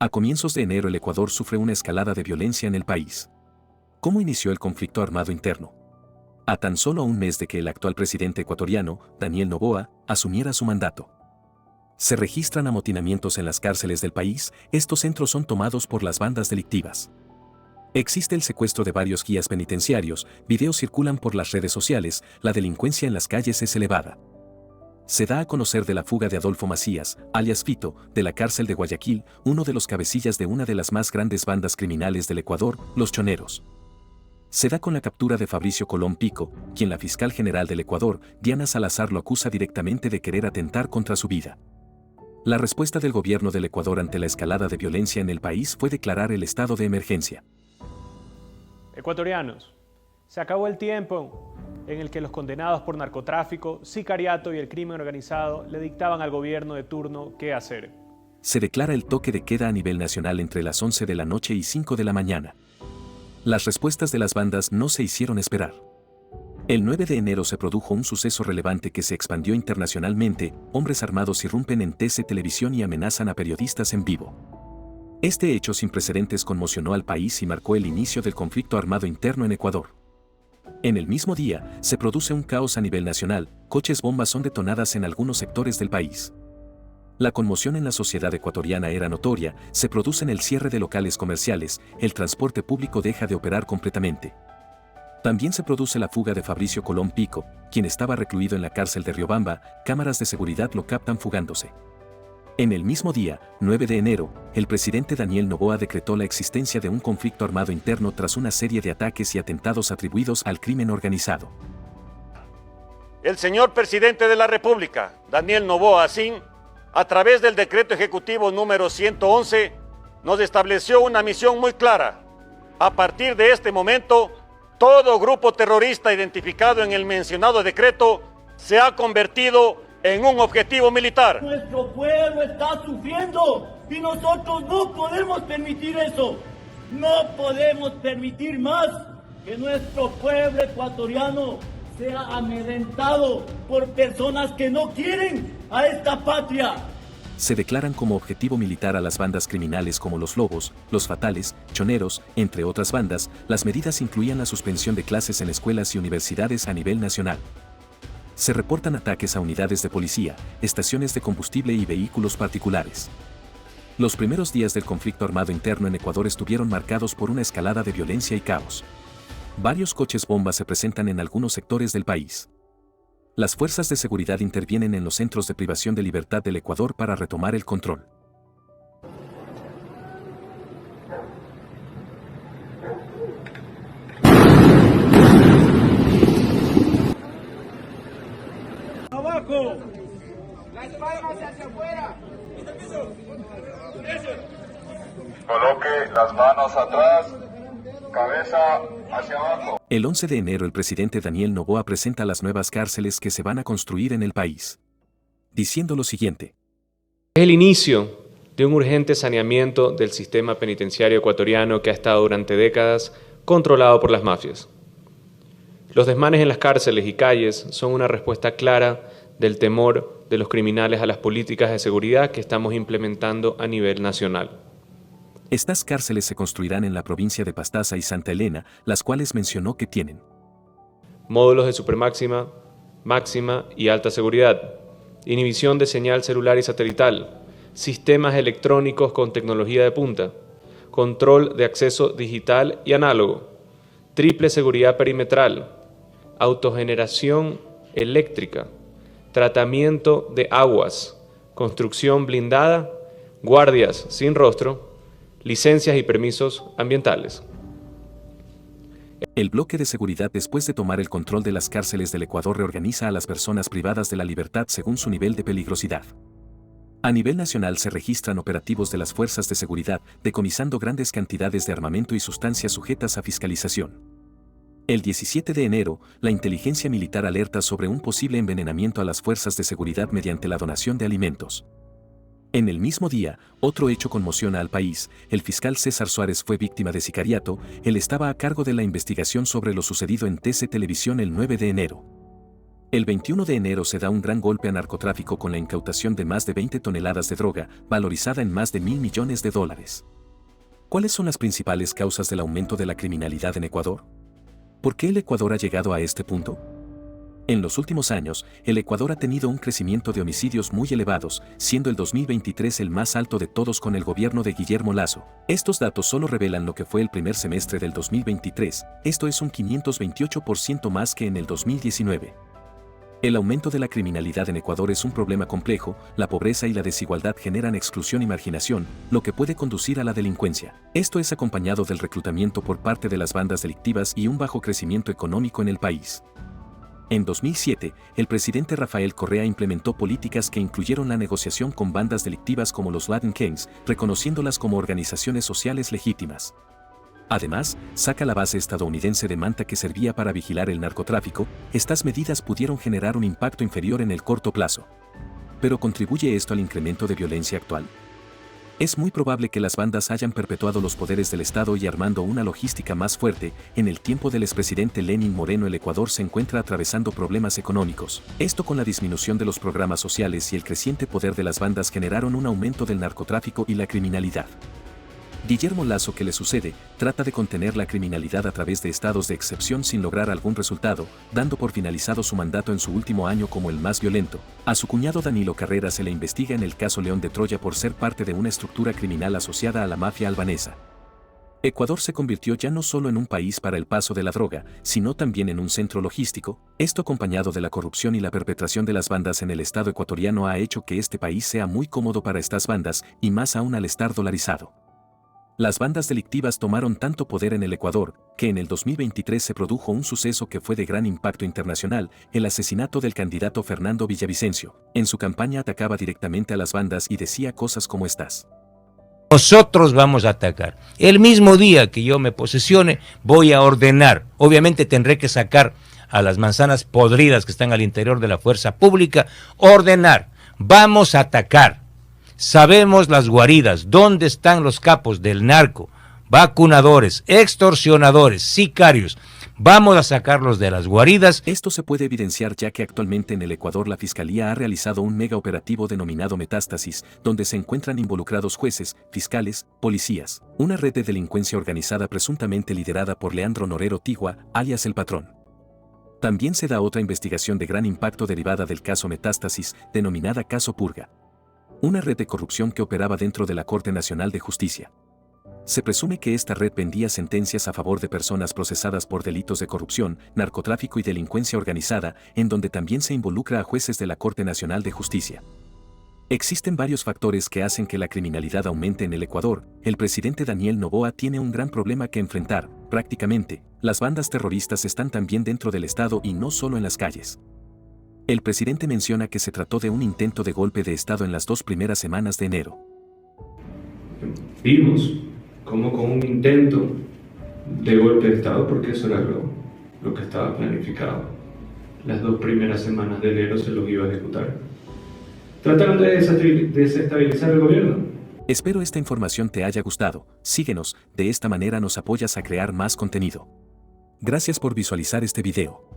A comienzos de enero el Ecuador sufre una escalada de violencia en el país. ¿Cómo inició el conflicto armado interno? A tan solo un mes de que el actual presidente ecuatoriano, Daniel Noboa, asumiera su mandato. Se registran amotinamientos en las cárceles del país, estos centros son tomados por las bandas delictivas. Existe el secuestro de varios guías penitenciarios, videos circulan por las redes sociales, la delincuencia en las calles es elevada. Se da a conocer de la fuga de Adolfo Macías, alias Fito, de la cárcel de Guayaquil, uno de los cabecillas de una de las más grandes bandas criminales del Ecuador, los Choneros. Se da con la captura de Fabricio Colón Pico, quien la fiscal general del Ecuador, Diana Salazar, lo acusa directamente de querer atentar contra su vida. La respuesta del gobierno del Ecuador ante la escalada de violencia en el país fue declarar el estado de emergencia. Ecuatorianos, se acabó el tiempo en el que los condenados por narcotráfico, sicariato y el crimen organizado le dictaban al gobierno de turno qué hacer. Se declara el toque de queda a nivel nacional entre las 11 de la noche y 5 de la mañana. Las respuestas de las bandas no se hicieron esperar. El 9 de enero se produjo un suceso relevante que se expandió internacionalmente, hombres armados irrumpen en TC Televisión y amenazan a periodistas en vivo. Este hecho sin precedentes conmocionó al país y marcó el inicio del conflicto armado interno en Ecuador. En el mismo día, se produce un caos a nivel nacional, coches bombas son detonadas en algunos sectores del país. La conmoción en la sociedad ecuatoriana era notoria, se producen el cierre de locales comerciales, el transporte público deja de operar completamente. También se produce la fuga de Fabricio Colón Pico, quien estaba recluido en la cárcel de Riobamba, cámaras de seguridad lo captan fugándose. En el mismo día, 9 de enero, el presidente Daniel Noboa decretó la existencia de un conflicto armado interno tras una serie de ataques y atentados atribuidos al crimen organizado. El señor presidente de la República, Daniel Noboa Asín, a través del decreto ejecutivo número 111, nos estableció una misión muy clara. A partir de este momento, todo grupo terrorista identificado en el mencionado decreto se ha convertido en un objetivo militar. Nuestro pueblo está sufriendo y nosotros no podemos permitir eso. No podemos permitir más que nuestro pueblo ecuatoriano sea amedrentado por personas que no quieren a esta patria. Se declaran como objetivo militar a las bandas criminales como los Lobos, los Fatales, Choneros, entre otras bandas. Las medidas incluían la suspensión de clases en escuelas y universidades a nivel nacional. Se reportan ataques a unidades de policía, estaciones de combustible y vehículos particulares. Los primeros días del conflicto armado interno en Ecuador estuvieron marcados por una escalada de violencia y caos. Varios coches bombas se presentan en algunos sectores del país. Las fuerzas de seguridad intervienen en los centros de privación de libertad del Ecuador para retomar el control. ¡Abajo! ¡Las palmas hacia afuera! Coloque las manos atrás, cabeza hacia abajo. El 11 de enero el presidente Daniel Noboa presenta las nuevas cárceles que se van a construir en el país, diciendo lo siguiente. Es el inicio de un urgente saneamiento del sistema penitenciario ecuatoriano que ha estado durante décadas controlado por las mafias. Los desmanes en las cárceles y calles son una respuesta clara del temor de los criminales a las políticas de seguridad que estamos implementando a nivel nacional. Estas cárceles se construirán en la provincia de Pastaza y Santa Elena, las cuales mencionó que tienen módulos de supermáxima, máxima y alta seguridad, inhibición de señal celular y satelital, sistemas electrónicos con tecnología de punta, control de acceso digital y análogo, triple seguridad perimetral, autogeneración eléctrica, tratamiento de aguas, construcción blindada, guardias sin rostro, licencias y permisos ambientales. El bloque de seguridad, después de tomar el control de las cárceles del Ecuador, reorganiza a las personas privadas de la libertad según su nivel de peligrosidad. A nivel nacional se registran operativos de las fuerzas de seguridad, decomisando grandes cantidades de armamento y sustancias sujetas a fiscalización. El 17 de enero, la inteligencia militar alerta sobre un posible envenenamiento a las fuerzas de seguridad mediante la donación de alimentos. En el mismo día, otro hecho conmociona al país. El fiscal César Suárez fue víctima de sicariato. Él estaba a cargo de la investigación sobre lo sucedido en TC Televisión el 9 de enero. El 21 de enero se da un gran golpe a narcotráfico con la incautación de más de 20 toneladas de droga, valorizada en más de $1.000 millones. ¿Cuáles son las principales causas del aumento de la criminalidad en Ecuador? ¿Por qué el Ecuador ha llegado a este punto? En los últimos años, el Ecuador ha tenido un crecimiento de homicidios muy elevados, siendo el 2023 el más alto de todos con el gobierno de Guillermo Lasso. Estos datos solo revelan lo que fue el primer semestre del 2023, esto es un 528% más que en el 2019. El aumento de la criminalidad en Ecuador es un problema complejo, la pobreza y la desigualdad generan exclusión y marginación, lo que puede conducir a la delincuencia. Esto es acompañado del reclutamiento por parte de las bandas delictivas y un bajo crecimiento económico en el país. En 2007, el presidente Rafael Correa implementó políticas que incluyeron la negociación con bandas delictivas como los Latin Kings, reconociéndolas como organizaciones sociales legítimas. Además, saca la base estadounidense de Manta que servía para vigilar el narcotráfico. Estas medidas pudieron generar un impacto inferior en el corto plazo. ¿Pero contribuye esto al incremento de violencia actual? Es muy probable que las bandas hayan perpetuado los poderes del Estado y armando una logística más fuerte. En el tiempo del expresidente Lenín Moreno, el Ecuador se encuentra atravesando problemas económicos. Esto, con la disminución de los programas sociales y el creciente poder de las bandas, generaron un aumento del narcotráfico y la criminalidad. Guillermo Lasso, ¿qué le sucede? Trata de contener la criminalidad a través de estados de excepción sin lograr algún resultado, dando por finalizado su mandato en su último año como el más violento. A su cuñado Danilo Carrera se le investiga en el caso León de Troya por ser parte de una estructura criminal asociada a la mafia albanesa. Ecuador se convirtió ya no solo en un país para el paso de la droga, sino también en un centro logístico. Esto, acompañado de la corrupción y la perpetración de las bandas en el Estado ecuatoriano, ha hecho que este país sea muy cómodo para estas bandas, y más aún al estar dolarizado. Las bandas delictivas tomaron tanto poder en el Ecuador, que en el 2023 se produjo un suceso que fue de gran impacto internacional, el asesinato del candidato Fernando Villavicencio. En su campaña atacaba directamente a las bandas y decía cosas como estas: nosotros vamos a atacar. El mismo día que yo me posesione, voy a ordenar. Obviamente tendré que sacar a las manzanas podridas que están al interior de la fuerza pública, ordenar. Vamos a atacar. Sabemos las guaridas, dónde están los capos del narco, vacunadores, extorsionadores, sicarios. Vamos a sacarlos de las guaridas. Esto se puede evidenciar ya que actualmente en el Ecuador la Fiscalía ha realizado un mega operativo denominado Metástasis, donde se encuentran involucrados jueces, fiscales, policías, una red de delincuencia organizada presuntamente liderada por Leandro Norero Tigua, alias El Patrón. También se da otra investigación de gran impacto derivada del caso Metástasis, denominada Caso Purga, una red de corrupción que operaba dentro de la Corte Nacional de Justicia. Se presume que esta red vendía sentencias a favor de personas procesadas por delitos de corrupción, narcotráfico y delincuencia organizada, en donde también se involucra a jueces de la Corte Nacional de Justicia. Existen varios factores que hacen que la criminalidad aumente en el Ecuador. El presidente Daniel Noboa tiene un gran problema que enfrentar. Prácticamente, las bandas terroristas están también dentro del Estado y no solo en las calles. El presidente menciona que se trató de un intento de golpe de Estado en las 2 primeras semanas de enero. Vimos como con un intento de golpe de Estado, porque eso era lo que estaba planificado. Las 2 primeras semanas de enero se los iba a ejecutar. Trataron de desestabilizar el gobierno. Espero esta información te haya gustado. Síguenos, de esta manera nos apoyas a crear más contenido. Gracias por visualizar este video.